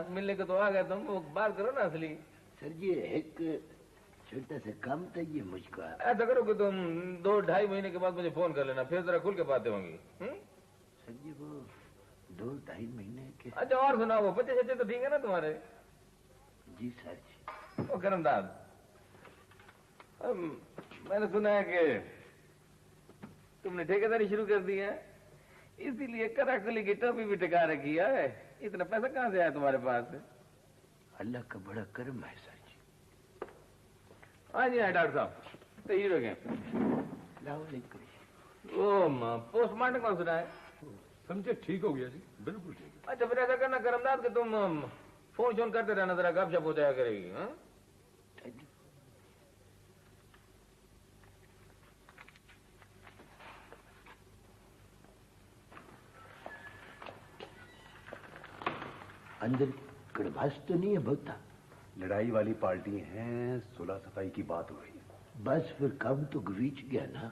[SPEAKER 6] मिलने को तो आ गए तुम। वो बात करो ना असली।
[SPEAKER 1] सर जी एक छोटा सा काम था ये मुझको।
[SPEAKER 6] ऐसा करो कि तुम 2-2.5 महीने के बाद मुझे फोन कर लेना, फिर जरा खुल के बातें होंगी।
[SPEAKER 1] सर जी वो 2-2.5 महीने के।
[SPEAKER 6] अच्छा और सुनाओ, वो बच्चे तो ठीक है ना तुम्हारे?
[SPEAKER 1] जी सर जी।
[SPEAKER 6] ओ करमदाद, मैंने सुना है कि तुमने ठेकेदारी शुरू कर दी है, इसीलिए कराकुली की टोपी भी टिका रखी है। इतना पैसा कहाँ से आया तुम्हारे पास?
[SPEAKER 1] अल्लाह का बड़ा करम है सर जी।
[SPEAKER 6] हाँ जी हाँ डॉक्टर साहब, तो ही रखें। वो पोस्टमार्टम कौन सुना है?
[SPEAKER 10] समझे ठीक हो गया जी, बिल्कुल ठीक है।
[SPEAKER 6] अच्छा फिर ऐसा करना करमदाद कि तुम फोन शोन करते रहना, जरा गपशप हो जाया करेगी। हाँ
[SPEAKER 1] अंदर कड़वास तो नहीं है बहुता?
[SPEAKER 8] लड़ाई वाली पार्टी हैं, सुलह सफाई की बात हो रही है।
[SPEAKER 1] बस फिर काम तो गवीच गया ना।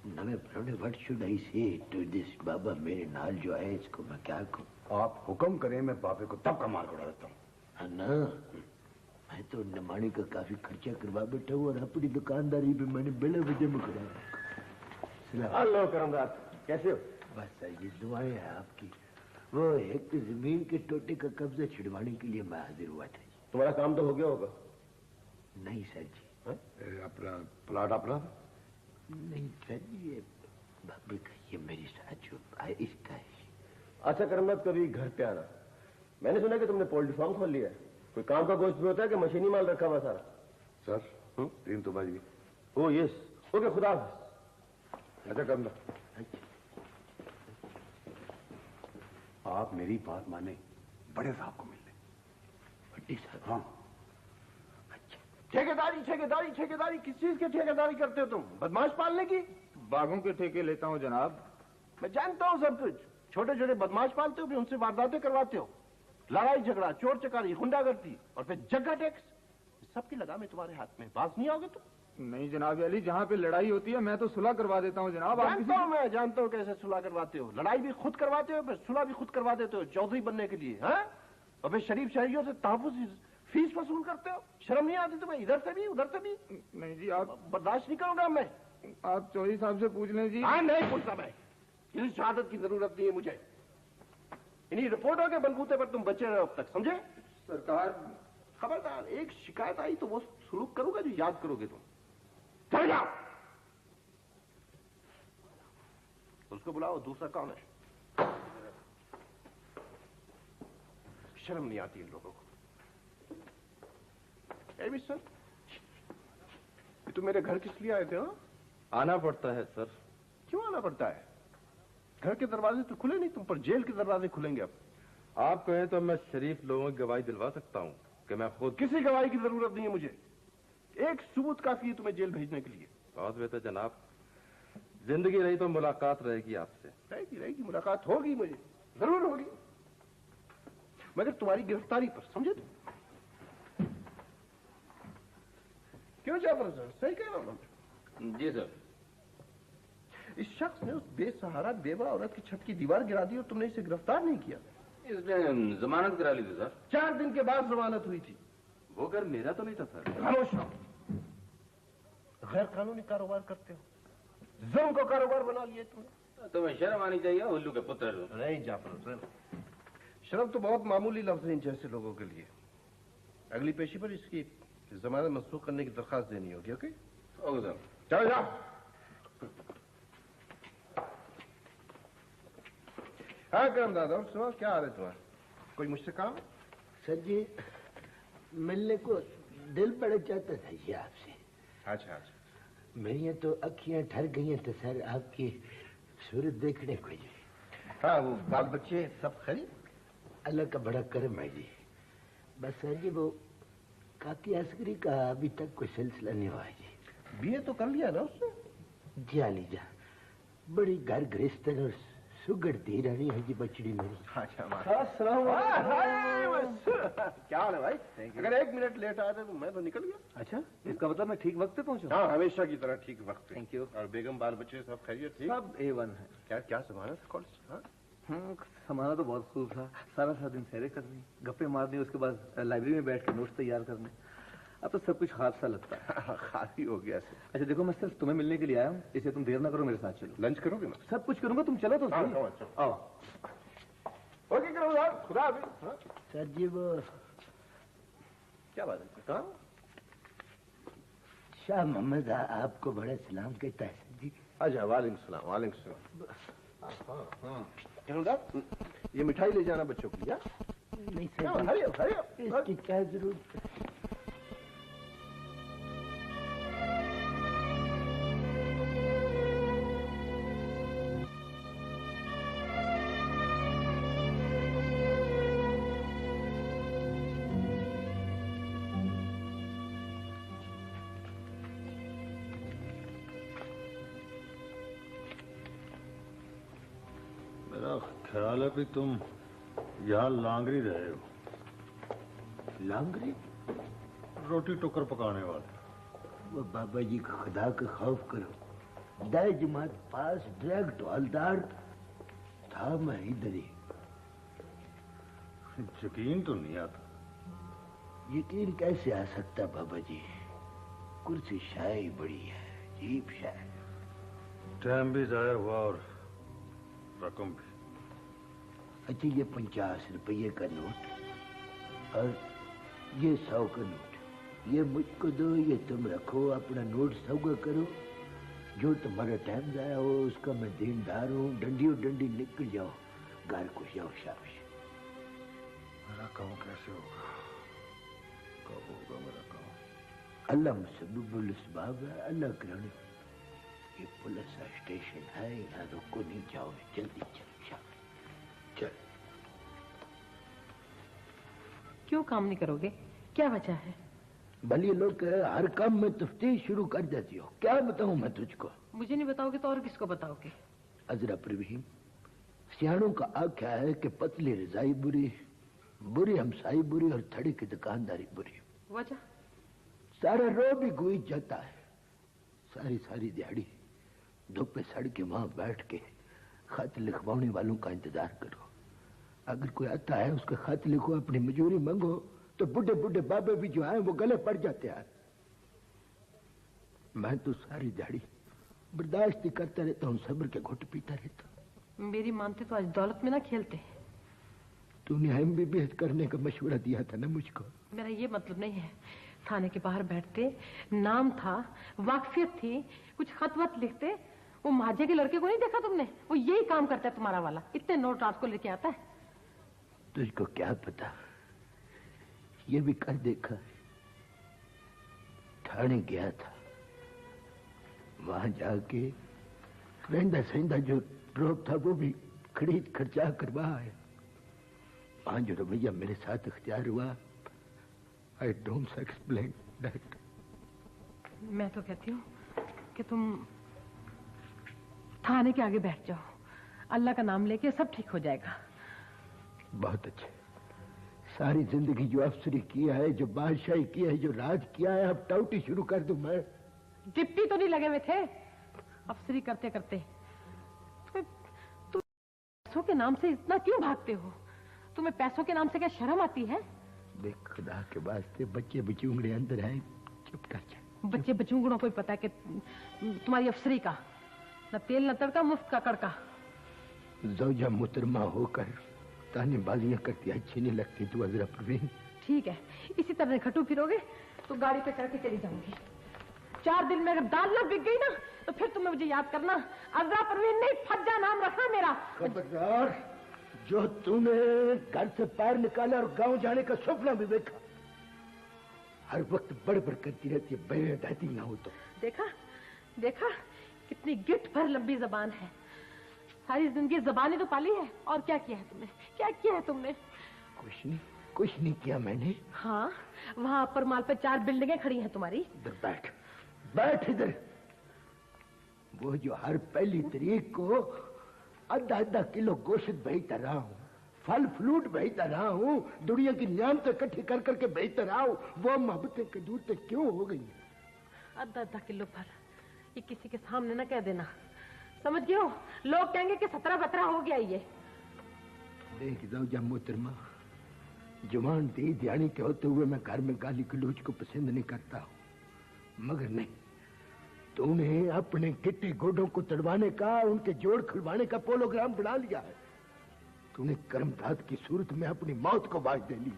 [SPEAKER 1] नवे प्रोने व्हाट शुड आई से टू दिस बाबा मेरे नाल जो है, इसको मैं क्या कहूँ?
[SPEAKER 8] आप हुक्म करें, मैं बाबे को तब का मार उड़ा देता हूँ।
[SPEAKER 1] हाँ ना, मैं तो नमानी का काफी खर्चा करवा बैठा हूँ और अपनी दुकानदारी भी मैंने बेले बजे में करा।
[SPEAKER 2] हेलो करमदाद, कैसे हो?
[SPEAKER 1] बस सर जी दुआएं हैं आपकी। वो एक जमीन के टोटे का कब्जा छिड़वाने के लिए मैं हाजिर हुआ था।
[SPEAKER 2] तुम्हारा काम तो हो गया होगा?
[SPEAKER 1] नहीं सर जी।
[SPEAKER 8] अपना प्लाट अपना?
[SPEAKER 1] नहीं सर जी, ये बाबे का ये मेरी साथ जो इसका है।
[SPEAKER 2] अच्छा करमदाद, कभी घर पे आना। मैंने सुना कि तुमने पोल्ट्री फार्म खोल लिया है। कोई काम का गोश्त भी होता है कि मशीनी माल रखा हुआ सारा?
[SPEAKER 8] सर तीन तो बाजी।
[SPEAKER 2] ओ यस, ओके खुदा हाफिज।
[SPEAKER 8] अच्छा करना, आप मेरी बात माने, बड़े साहब को मिलने।
[SPEAKER 1] बड़े साहब?
[SPEAKER 8] हाँ।
[SPEAKER 1] अच्छा।
[SPEAKER 2] ठेकेदारी ठेकेदारी ठेकेदारी, किस चीज की ठेकेदारी करते हो तुम? बदमाश पालने की?
[SPEAKER 11] बागों के ठेके लेता हूँ जनाब।
[SPEAKER 2] मैं जानता हूँ सब कुछ। छोटे छोटे बदमाश पालते हो, फिर उनसे वारदातें करवाते हो। लड़ाई झगड़ा, चोर चकारी, गुंडागर्दी और फिर जगह टैक्स, सबकी लगाम है तुम्हारे हाथ में। बाज नहीं आओगे तुम?
[SPEAKER 11] नहीं जनाब अली, जहाँ पे लड़ाई होती है मैं तो सुलह करवा देता हूँ जनाब।
[SPEAKER 2] मैं जानता हूँ कैसे सुलह करवाते हो। लड़ाई भी खुद करवाते हो, फिर सुलह भी खुद करवा देते हो चौधरी बनने के लिए। हाँ, और फिर शरीफ शहरियों से तहफ्फुज़ फीस वसूल करते हो। शर्म नहीं आती तुम्हें? इधर से भी उधर से भी।
[SPEAKER 11] नहीं जी, आप
[SPEAKER 2] बर्दाश्त नहीं करूंगा मैं।
[SPEAKER 11] आप चौधरी साहब से पूछ लें जी।
[SPEAKER 2] हाँ नहीं पूछता मैं। किसी शहादत की जरूरत नहीं है मुझे। इन्हीं रिपोर्टों के बलबूते पर तुम बचे रहे अब तक, समझे?
[SPEAKER 6] सरकार
[SPEAKER 2] खबरदार, एक शिकायत आई तो वो सुलूक करूंगा जो याद करोगे तुम। चले जाओ। उसको बुलाओ, दूसरा कौन है? शर्म नहीं आती इन लोगों को। ए मिस्टर, तुम मेरे घर किस लिए आए थे? हाँ,
[SPEAKER 9] आना पड़ता है सर।
[SPEAKER 2] क्यों आना पड़ता है? घर के दरवाजे तो खुले नहीं, तुम पर जेल के दरवाजे खुलेंगे अब।
[SPEAKER 9] आप कहें तो मैं शरीफ लोगों की गवाही दिलवा सकता हूँ कि मैं खुद।
[SPEAKER 2] किसी गवाही की जरूरत नहीं है मुझे, एक सबूत काफी है तुम्हें जेल भेजने के लिए।
[SPEAKER 9] बहुत बेहतर जनाब, जिंदगी रही तो मुलाकात रहेगी आपसे।
[SPEAKER 2] रहेगी मुलाकात होगी, मुझे जरूर होगी, मगर तुम्हारी गिरफ्तारी पर, समझे? क्यों जाफर सर, सही कह रहा हूं?
[SPEAKER 6] जी सर।
[SPEAKER 2] इस शख्स ने उस बेसहारा बेवा औरत की छत की दीवार गिरा दी और तुमने इसे गिरफ्तार नहीं किया।
[SPEAKER 6] इसने जमानत करा ली थी सर।
[SPEAKER 2] 4 दिन के बाद जमानत हुई थी।
[SPEAKER 6] वो घर मेरा तो नहीं था सर।
[SPEAKER 2] खामोश रहो, गैर कानूनी कारोबार करते हो, जुर्म को कारोबार बना लिए तुमने।
[SPEAKER 6] तुम्हें शर्म आनी चाहिए उल्लू के पुत्र।
[SPEAKER 2] नहीं जाफर हुसैन, शर्म तो बहुत मामूली लफ्ज है इन जैसे लोगों के लिए। अगली पेशी पर इसकी जमानत मंसूख करने की दरखास्त देनी होगी। Okay
[SPEAKER 6] okay sir.
[SPEAKER 2] चलो जाओ। हाँ करम दादा, सुनो, क्या हाल है तुम्हारा? कोई मुझसे काम?
[SPEAKER 1] सर जी, मिलने को दिल बड़ा चाहता था ये आपसे।
[SPEAKER 2] अच्छा अच्छा।
[SPEAKER 1] मेरी तो अखियां ठर गई हैं तो सर आपकी सूरत देखने को जी।
[SPEAKER 2] हाँ, वो बाल बच्चे सब खरी?
[SPEAKER 1] अल्लाह का बड़ा करम है जी। बस सर जी, वो काकी असगरी का अभी तक कोई सिलसिला नहीं हुआ है जी।
[SPEAKER 2] बीए तो कर लिया ना उसने?
[SPEAKER 1] जी लीजा, बड़ी घर गृहस्थन और सुगड़ दी रानी है जी बचड़ी मेरी।
[SPEAKER 2] अच्छा, क्या हाल है भाई? अगर 1 मिनट लेट आए थे तो मैं तो निकल गया।
[SPEAKER 6] अच्छा, इसका मतलब मैं ठीक वक्त पे पहुंचा?
[SPEAKER 2] हाँ, हमेशा की तरह ठीक वक्त पे।
[SPEAKER 6] Thank you.
[SPEAKER 2] और बेगम बाल बच्चे सब खैरियत? ठीक,
[SPEAKER 6] सब A1 है।
[SPEAKER 2] क्या क्या सामान है कॉलेज? हाँ,
[SPEAKER 6] सामान तो बहुत खूब था। सारा दिन सैरें करनी, गप्पे मारनी, उसके बाद लाइब्रेरी में बैठ के नोट्स तैयार करने। अब तो सब कुछ खाब सा लगता है।
[SPEAKER 2] खाली हो गया।
[SPEAKER 6] अच्छा देखो, मैं सिर्फ तुम्हें मिलने के लिए आया हूँ, इसलिए तुम देर ना करो, मेरे साथ चलो।
[SPEAKER 2] लंच करोगे ना?
[SPEAKER 6] सब कुछ करूंगा, तुम चलो तो सही।
[SPEAKER 2] आओ। ओके करो यार, खुदा हाफिज़। हाँ?
[SPEAKER 1] सर जी, वो
[SPEAKER 2] क्या बात है? कहाँ?
[SPEAKER 1] शाह मोहम्मद आपको बड़ा सलाम कहता है सर जी।
[SPEAKER 2] अच्छा, वालेकुम सलाम। वालेकुम सलाम। हाँ, ये मिठाई ले जाना बच्चों के लिए।
[SPEAKER 1] नहीं सर जी, इसकी क्या जरूरत है?
[SPEAKER 4] ख्याल है भी तुम यहाँ लांगरी रहे हो।
[SPEAKER 1] लांगरी?
[SPEAKER 4] रोटी टुकर पकाने वाले।
[SPEAKER 1] वो बाबा जी का खुदा का खौफ करो, दाई जमात पास डायरेक्ट हवलदार था, मैं इधर ही।
[SPEAKER 4] यकीन तो नहीं आता।
[SPEAKER 1] यकीन कैसे आ सकता बाबा जी? कुर्सी शाही बड़ी है, अजीब शाही।
[SPEAKER 4] टाइम भी जाया हुआ और रकम भी।
[SPEAKER 1] अच्छा, ये 50 रुपये का नोट और ये 100 का नोट, ये मुझको दो, ये तुम रखो, अपना नोट सौगा करो। जो तुम्हारा टाइम जाया हो उसका मैं देनदार हूँ। डंडी डंडी निकल जाओ, घर को जाओ शाबाश।
[SPEAKER 4] मेरा काम कैसे होगा? कब होगा मेरा काम?
[SPEAKER 1] अल्लाह मुसब्बिबुल असबाब है, अल्लाह कराने। ये पुलिस स्टेशन है, यहाँ रुको नहीं, जाओ जल्दी चलो शाबाश। चल।
[SPEAKER 12] क्यों काम नहीं करोगे? क्या वजह है?
[SPEAKER 1] भले लोग हर काम में तफ्तीश शुरू कर देती हो, क्या बताऊं मैं तुझको?
[SPEAKER 12] मुझे नहीं बताओगे तो और किसको बताओगे?
[SPEAKER 1] अजरा परवीन, सियाणों का आख्या है कि पतली रजाई बुरी, बुरी हमसाई बुरी और थड़ी की दुकानदारी बुरी।
[SPEAKER 12] वजह?
[SPEAKER 1] सारा रो भी गुई जाता है। सारी सारी दिहाड़ी धूप सड़ के वहां बैठ के खत लिखवाने वालों का इंतजार करो। अगर कोई आता है उसका खत लिखो, अपनी मजूरी मांगो, तो बुढ़े बुढ़े बाबे भी जो आए वो गले पड़ जाते हैं। मैं तो सारी दिहाड़ी बर्दाश्त करता रहता हूँ, सब्र के घुट पीता रहता हूँ।
[SPEAKER 12] मेरी मानते तो आज दौलत में ना खेलते।
[SPEAKER 1] तूने MBBS करने का मशवरा दिया था ना मुझको।
[SPEAKER 12] मेरा ये मतलब नहीं है। थाने के बाहर बैठते, नाम था, वाकफियत थी, कुछ खत वत लिखते। वो माजे के लड़के को नहीं देखा तुमने? वो यही काम करता है तुम्हारा वाला, इतने नोट रात को लेके आता है।
[SPEAKER 1] तुझको क्या पता, ये भी कर देखा। थाने गया था, वहां जाके रहंदा सहंदा जो ड्रॉप था वो भी खरीद खर्चा करवा आया। वहां जो रवैया मेरे साथ इख्तियार हुआ, आई डोंट एक्सप्लेन दैट।
[SPEAKER 12] मैं तो कहती हूँ कि तुम थाने के आगे बैठ जाओ, अल्लाह का नाम लेके सब ठीक हो जाएगा।
[SPEAKER 1] बहुत अच्छे। सारी जिंदगी जो अफसरी किया है, जो बादशाही किया है, जो राज किया है, अब टाउटी शुरू कर दूं मैं?
[SPEAKER 12] डिप्टी तो नहीं लगे हुए थे अफसरी करते करते। तुम पैसों के नाम से इतना क्यों भागते हो? तुम्हें पैसों के नाम से क्या शर्म आती है?
[SPEAKER 1] देख खुदा के वास्ते, बच्चे बचूंगड़े अंदर हैं, चुप कर जा।
[SPEAKER 12] बच्चे बचूंगड़ों को पता है कि तुम्हारी अफसरी का न तेल न तड़का, मुफ्त का कड़का।
[SPEAKER 1] ज़ौजा मुहतरमा होकर तानेबाजियां करती अच्छी नहीं लगती तू अजरा परवीन।
[SPEAKER 12] ठीक है, इसी तरह खटू फिरोगे तो गाड़ी पे चढ़ के चली जाऊंगी। 4 दिन में अगर दाल न बिक गई ना तो फिर तुम्हें मुझे याद करना। अजरा परवीन नहीं, फज्जा नाम रखा मेरा।
[SPEAKER 1] खबरदार, जो तूने घर से पैर निकाला और गांव जाने का सपना भी देखा, हर वक्त बड़बड़ करती रहती है, बेहदाती ना हो तो।
[SPEAKER 12] देखा देखा कितनी गिट्ठ भर लंबी जबान है। सारी जिंदगी जबान ही तो पाली है। और क्या किया है तुमने? क्या किया है तुमने?
[SPEAKER 1] कुछ नहीं किया मैंने।
[SPEAKER 12] हाँ, वहां अपर माल पे 4 बिल्डिंगें खड़ी हैं तुम्हारी।
[SPEAKER 1] इधर बैठ, बैठ इधर। वो जो हर पहली तारीख को आधा किलो गोश्त भेजता रहा हूँ, फल फ्रूट भेजता रहा हूँ, दुनिया की नियामतें इकट्ठी कर करके भेजता रहा हूँ, वो मोहब्बतें कदूरतें क्यों हो गई?
[SPEAKER 12] आधा किलो भर, ये किसी के सामने ना कह देना, समझ गए हो? लोग कहेंगे कि 17-17 हो गया ये।
[SPEAKER 1] देख ज़ौजा मोहतरमा, जवान दी ध्यानी के होते हुए मैं घर में गाली गलौज को पसंद नहीं करता हूँ, मगर नहीं, तूने अपने गिट्टे गोडों को तड़वाने का, उनके जोड़ खुलवाने का प्रोग्राम बना लिया है। तूने कर्मधात की सूरत में अपनी मौत को बाज दे ली।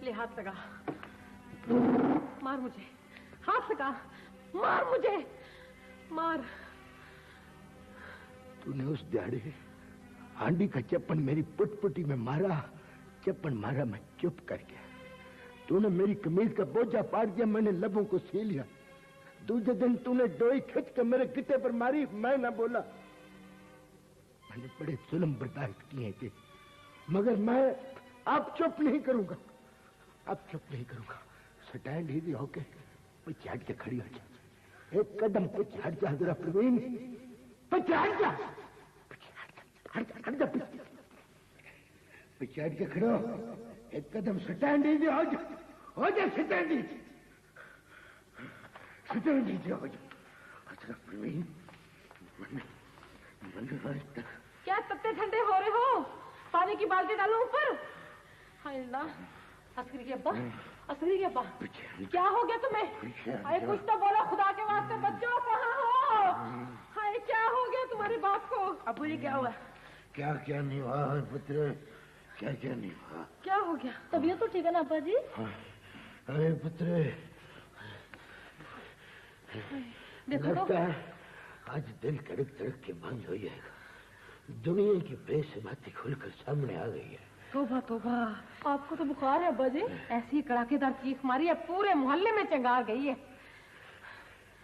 [SPEAKER 12] ले हाथ लगा, मार मुझे, हाथ लगा, मार मुझे, मार।
[SPEAKER 1] तूने उस दिहाड़े हांडी का चप्पन मेरी पुटपुटी में मारा, चप्पन मारा, मैं चुप कर गया। तूने मेरी कमीज का बोझा पाड़ दिया, मैंने लबों को सी लिया। दूसरे दिन तूने डोई खिंच कर मेरे गिट्टे पर मारी, मैं ना बोला। मैंने बड़े जुल्म बर्दाश्त किए थे, मगर मैं अब चुप नहीं करूंगा, अब चुप नहीं करूंगा। स्टैंड ही होके पीछे हट के खड़ी हो जा, एक कदम पीछे हट जा जरा प्रवीण, पीछे हट जा, हट जा पीछे हट के खड़ो, एक कदम स्टैंड ही हो जा स्टैंड ही हो जा प्रवीण।
[SPEAKER 12] क्या तत्ते ठंडे हो रहे हो? पानी की बाल्टी डालो ऊपर। हाय अल्लाह, असगरी के अब्बा, असगरी के अब्बा, क्या हो गया तुम्हें? अरे कुछ तो बोलो खुदा के वास्ते, बच्चों कहाँ हो? हाय क्या हो गया तुम्हारे बाप को? अबू जी क्या हुआ?
[SPEAKER 1] क्या क्या नहीं हुआ पुत्र, क्या क्या नहीं हुआ?
[SPEAKER 12] क्या हो गया? तबीयत तो ठीक है ना अब्बा जी?
[SPEAKER 1] अरे पुत्र, लगता है आज दिल तड़क तड़क के बंद हो जाएगा। दुनिया की बेसबाती खुलकर सामने आ गई है।
[SPEAKER 12] तोबा तोबा, आपको तो बुखार है अब्बा जी? ऐसी कड़ाकेदार चीख मारी है, पूरे मोहल्ले में चंगार गई है।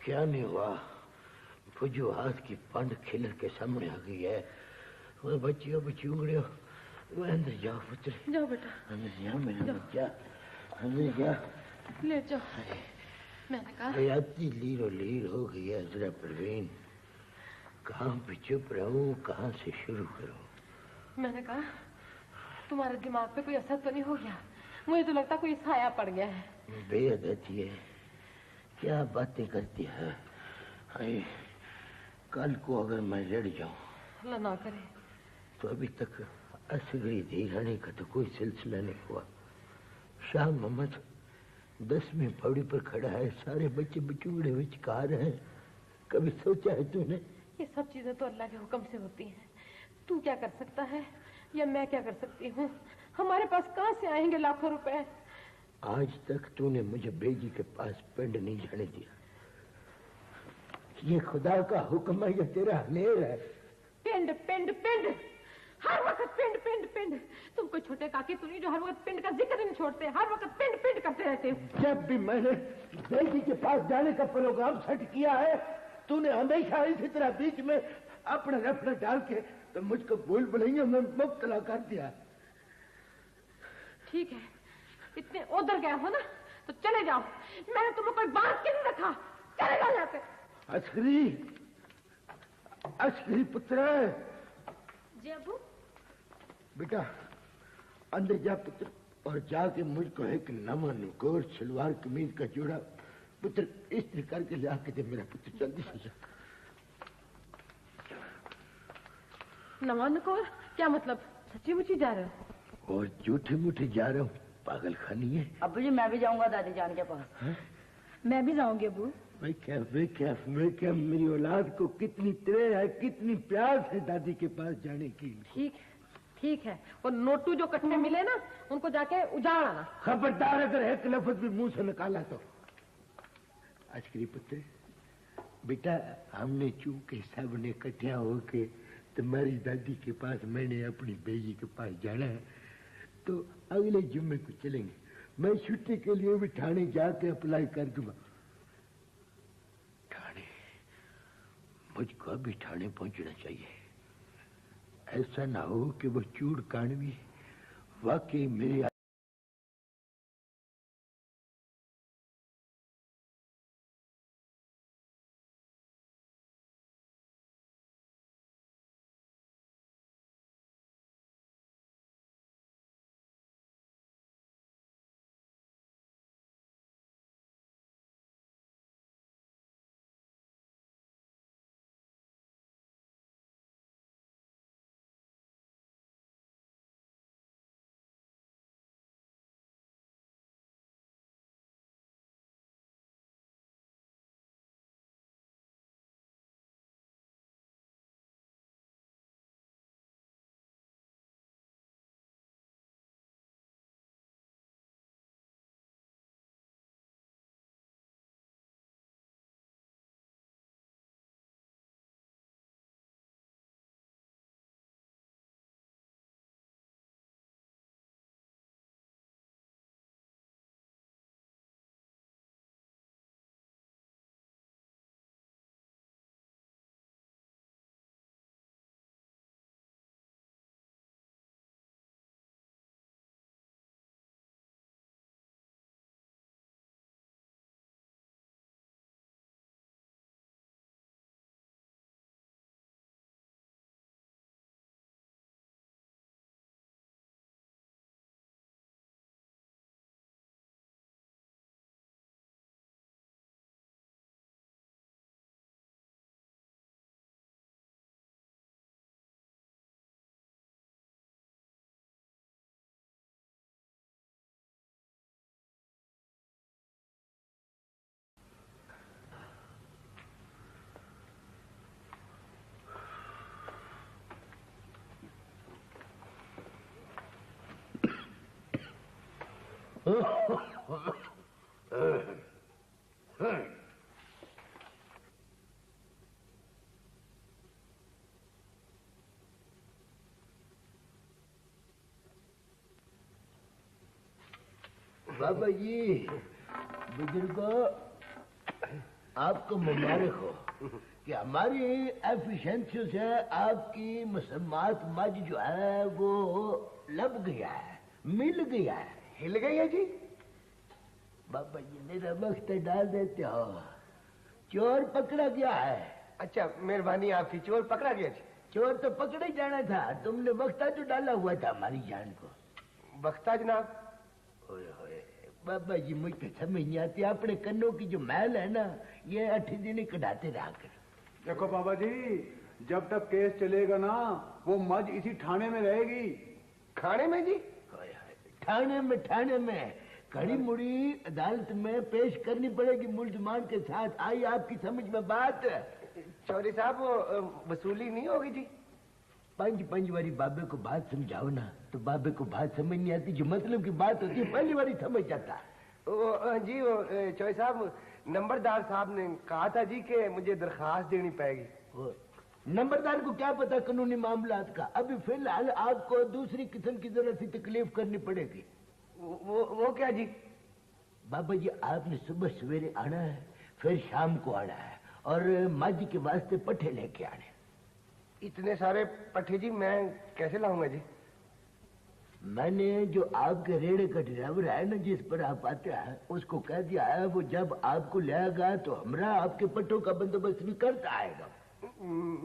[SPEAKER 1] क्या नहीं हुआ, फुजुहात की पंड खिलर के सामने आ गई है। वो बच्चियों बच्चियों, वो अंदर जाओ पुत्र,
[SPEAKER 12] जाओ बेटा,
[SPEAKER 1] अंदर जाओ मेरा बच्चा, अंदर जा,
[SPEAKER 12] ले जाओ। मैंने कहा
[SPEAKER 1] हयाती लीरो लीर हो गई है जरा परवीन, कहाँ पे चुप रहूं, कहाँ से शुरू करूं?
[SPEAKER 12] मैंने कहा तुम्हारे दिमाग पे कोई असर तो नहीं हो गया? मुझे तो लगता कोई साया पड़ गया है।
[SPEAKER 1] बेअदती है, क्या बातें करती है। कल को अगर मैं लड़ जाऊं,
[SPEAKER 12] अल्लाह ना करे,
[SPEAKER 1] तो अभी तक असगरी धीराने का तो कोई सिलसिला नहीं हुआ। शाह मोहम्मद 10वीं पौड़ी पर खड़ा है, सारे बच्चे बचूड़े विचकार हैं। कभी सोचा है तूने
[SPEAKER 12] ये सब चीजें तो अल्लाह के हुक्म से होती हैं। तू क्या कर सकता है या मैं क्या कर सकती हूँ? हमारे पास कहाँ से आएंगे लाखों रुपए?
[SPEAKER 1] आज तक तूने मुझे बेजी के पास पिंड नहीं जाने दिया। ये खुदा का हुक्म है या तेरा हनेर है?
[SPEAKER 12] पिंड पिंड पिंड, हर वक्त पिंड पिंड पिंड। तुम कोई छोटे काके तो नहीं जो हर वक्त पिंड का जिक्र नहीं छोड़ते, हर वक्त पिंड पिंड करते रहते हो।
[SPEAKER 1] जब भी मैंने बेटी के पास जाने का प्रोग्राम सेट किया है, तूने हमेशा इसी तरह बीच में अपना रफड़ डाल के तो मुझको भूल भुलैया में मुब्तला कर दिया।
[SPEAKER 12] ठीक है, इतने उधर गए हो ना तो चले जाओ। मैंने तुम्हें कोई बात के नहीं रखा, चले जाओ यहाँ से।
[SPEAKER 1] अस्करी, अस्करी पुत्र।
[SPEAKER 12] जी अबू।
[SPEAKER 1] बेटा अंदर जा पुत्र, और जाके मुझको एक नवा नुकोर सलवार कमीज का जोड़ा पुत्र इस्त्री करके ला के दे मेरा पुत्र, जल्दी से जा।
[SPEAKER 12] नवा नुकोर क्या मतलब? सच्ची मुच्ची जा रहे हो?
[SPEAKER 1] और झूठी मूठी जा रहा हूँ, पागल खानी है।
[SPEAKER 13] अब्बू जी मैं भी जाऊंगा दादी जान के पास।
[SPEAKER 1] है?
[SPEAKER 13] मैं भी जाऊंगी अब्बू।
[SPEAKER 1] मैं क्या मेरी औलाद को कितनी त्रे है, कितनी प्यास है दादी के पास जाने की।
[SPEAKER 12] ठीक है, वो नोटू जो कट्टे मिले ना उनको जाके उजाड़ आना।
[SPEAKER 1] खबरदार अगर एक लफ्ज भी मुंह से निकाला तो। अस्करी पुत्र, बेटा हमने चूके सब ने इकट्ठा होके तुम्हारी दादी के पास, मैंने अपनी बेजी के पास जाना है, तो अगले जुम्मे को चलेंगे। मैं छुट्टी के लिए भी ठाणे जाके अप्लाई कर दूंगा। ठाणे, मुझको अभी ठाणे पहुंचना चाहिए। ऐसा ना हो कि वो चूड़ कानवी वाकई मेरे बाबा जी, बुजुर्गों, आपको मुबारक हो कि हमारी एफिशिएंसी से आपकी मुसम्मात मज जो है वो लब गया है, मिल गया है, हिल गई है जी। बाबा जी मेरा वक्त डाल देते हो, चोर पकड़ा गया है।
[SPEAKER 14] अच्छा मेहरबानी आपकी, चोर पकड़ा गया जी।
[SPEAKER 1] चोर तो पकड़ा ही जाना था, तुमने वक्ता जो डाला हुआ था हमारी जान को।
[SPEAKER 14] वक्ता जनाब?
[SPEAKER 1] बाबा जी मुझे समझ नहीं आती, अपने कन्नों की जो मैल है ना ये 8 दिन कढ़ाते रहा कर।
[SPEAKER 8] देखो बाबा जी, जब तक केस चलेगा ना वो मज इसी थाने में रहेगी।
[SPEAKER 14] खाने में जी?
[SPEAKER 1] थाने में कड़ी मुड़ी अदालत में पेश करनी पड़ेगी मुल्जमान के साथ। आई आपकी समझ में बात?
[SPEAKER 14] चौधरी साहब वो वसूली नहीं होगी जी?
[SPEAKER 1] 5 बारी बाबे को बात समझाओ ना तो बाबे को बात समझ नहीं आती, जो मतलब की बात होती है पहली बारी समझ जाता है।
[SPEAKER 14] जी वो चौधरी साहब नंबरदार साहब ने कहा था जी कि मुझे दरखास्त देनी पड़ेगी।
[SPEAKER 1] नंबरदार को क्या पता कानूनी मामलात का, अभी फिलहाल आपको दूसरी किस्म की जरा सी तकलीफ करनी पड़ेगी।
[SPEAKER 14] वो क्या जी?
[SPEAKER 1] बाबा जी आपने सुबह सवेरे आना है, फिर शाम को आना है और मझ के वास्ते पट्ठे लेके आने।
[SPEAKER 14] इतने सारे पट्ठे जी मैं कैसे लाऊंगा जी?
[SPEAKER 1] मैंने जो आपके रेड़े का ड्राइवर है ना जिस पर आप आते हैं उसको कह दिया है, वो जब आपको लेगा तो हमरा आपके पट्टों का बंदोबस्त भी करता आएगा।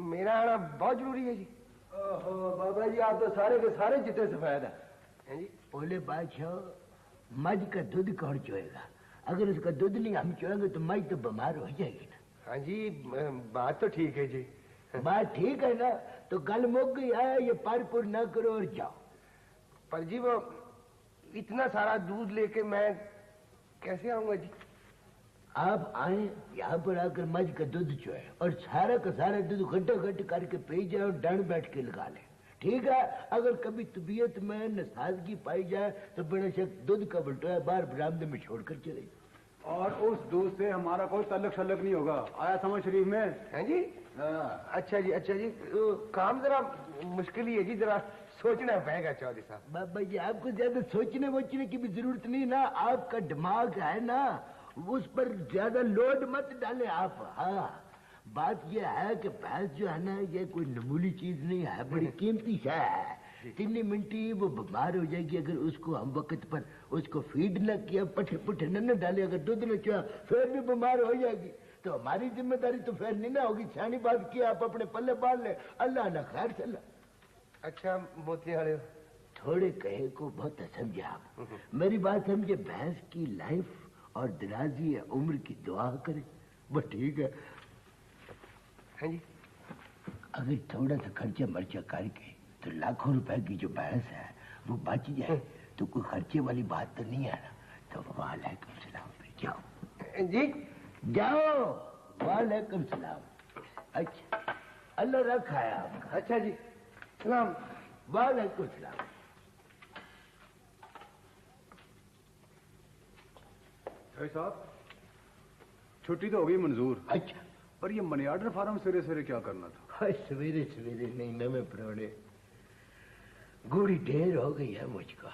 [SPEAKER 14] मेरा आना बहुत जरूरी है जी।
[SPEAKER 5] बाबा जी आप तो सारे के सारे चिट्टे सफेद हैं
[SPEAKER 14] जी।
[SPEAKER 1] बोले बादशाह मझ का दूध कौन चोएगा? अगर उसका दूध नहीं हम चोएंगे तो मझ तो बीमार हो जाएगी ना।
[SPEAKER 14] हाँ जी बात तो ठीक है जी।
[SPEAKER 1] बात ठीक है ना, तो गल मुक गई है, ये पारपुर ना करो और जाओ।
[SPEAKER 14] पर जी वो इतना सारा दूध लेके मैं कैसे आऊंगा जी?
[SPEAKER 1] आप आए यहाँ पर आकर मझ का दूध चोए और सारा का सारा दूध घंटा करके पी जाए और डांड बैठ के लगा ले, ठीक है? अगर कभी तबीयत में नसाजगी पाई जाए तो बड़ा शक दूध का बल्टोया बाहर बरामदे में छोड़कर चले।
[SPEAKER 8] और उस दूध से हमारा कोई तल्लक शल्लक नहीं होगा, आया समझ शरीफ में
[SPEAKER 14] है जी। अच्छा जी अच्छा जी, काम जरा मुश्किल ही है जी, जरा सोचना पड़ेगा चौधरी साहब।
[SPEAKER 1] बाबा जी आपको ज्यादा सोचने वोचने की भी जरूरत नहीं ना, आपका दिमाग है ना उस पर ज्यादा लोड मत डाले आप। हाँ बात यह है कि भैंस जो है ना ये कोई नमूली चीज नहीं है, बड़ी कीमती है। 3 मिनटी वो बीमार हो जाएगी अगर उसको हम वक्त पर उसको फीड न किया, पट्टे पुट्टे न डाले, अगर दूध न किया फिर भी बीमार हो जाएगी। तो हमारी जिम्मेदारी तो फिर नहीं ना होगी। छानी बात की आप अपने पल्ले बांध ले, अल्लाह ना खैर चला।
[SPEAKER 14] अच्छा मोती वाले
[SPEAKER 1] थोड़े कहे को बहुत समझे आप, मेरी बात समझे। भैंस की लाइफ और दराजी उम्र की दुआ करे बस ठीक है।
[SPEAKER 14] हाँ जी।
[SPEAKER 1] अगर थोड़ा सा खर्चा मर्चा करके तो लाखों रुपए की जो भैंस है वो बच जाए तो कोई खर्चे वाली बात तो नहीं है ना। तो वालेकुम सलाम, जाओ
[SPEAKER 14] जी
[SPEAKER 1] जाओ। वालेकुम सलाम। अच्छा अल्लाह रखा है आपका।
[SPEAKER 14] अच्छा जी सलाम।
[SPEAKER 1] वालेकुम सलाम।
[SPEAKER 8] भाई साहब छुट्टी तो हो गई मंजूर।
[SPEAKER 1] अच्छा
[SPEAKER 8] पर ये मनी ऑर्डर फार्म सवेरे क्या करना था?
[SPEAKER 1] सवेरे सवेरे नहीं नवे परोड़े, गुड़ी ढेर हो गई है मुझको।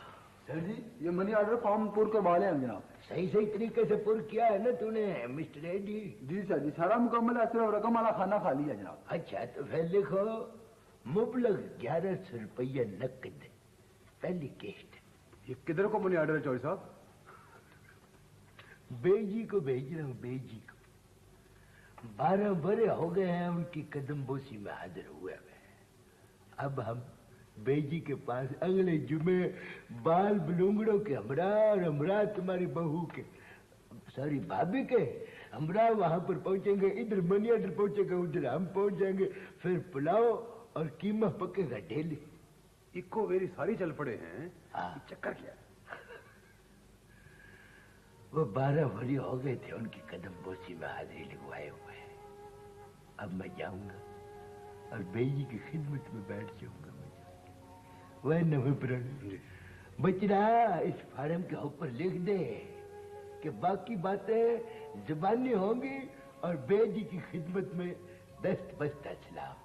[SPEAKER 5] सर जी ये मनी ऑर्डर फॉर्म पूर करवा ले हम जनाब।
[SPEAKER 1] सही तरीके से पूर किया है ना तूने मिस्टर एडी?
[SPEAKER 5] जी सर जी सारा मुकम्मल है, सिर्फ रकम वाला खाना खा लिया जनाब।
[SPEAKER 1] अच्छा तो फिर लिखो मुबलग 1100 रुपया नकद पहली किस्त।
[SPEAKER 8] ये किधर को मनी ऑर्डर है चौधरी साहब?
[SPEAKER 1] बेजी को भेज रहा हूँ, बेजी को। 12 बड़े हो गए हैं उनकी कदम बोसी में हाजिर हुए हैं। अब हम बेजी के पास अगले जुमे बाल बलूंगड़ों के हमरा और हमरा तुम्हारी बहू के सॉरी भाभी के हमरा वहां पर पहुंचेंगे। इधर मनी ऑर्डर पहुंचेगा, उधर हम पहुंच जाएंगे। फिर पुलाव और कीमा पकेगा डेली।
[SPEAKER 8] इको वेरी सारी चल पड़े हैं।
[SPEAKER 1] हाँ
[SPEAKER 5] चक्कर क्या?
[SPEAKER 1] वो 12 बड़ी हो गए थे, उनकी कदम बोसी में हाजिरी लगवाए हुए हैं। अब मैं जाऊंगा और बेजी की खिदमत में बैठ जाऊंगा। वह नवे प्रण बचना इस फार्म के ऊपर लिख दे कि बाकी बातें जुबानी होंगी और बेजी की खिदमत में दस्त बस्ता सलाम।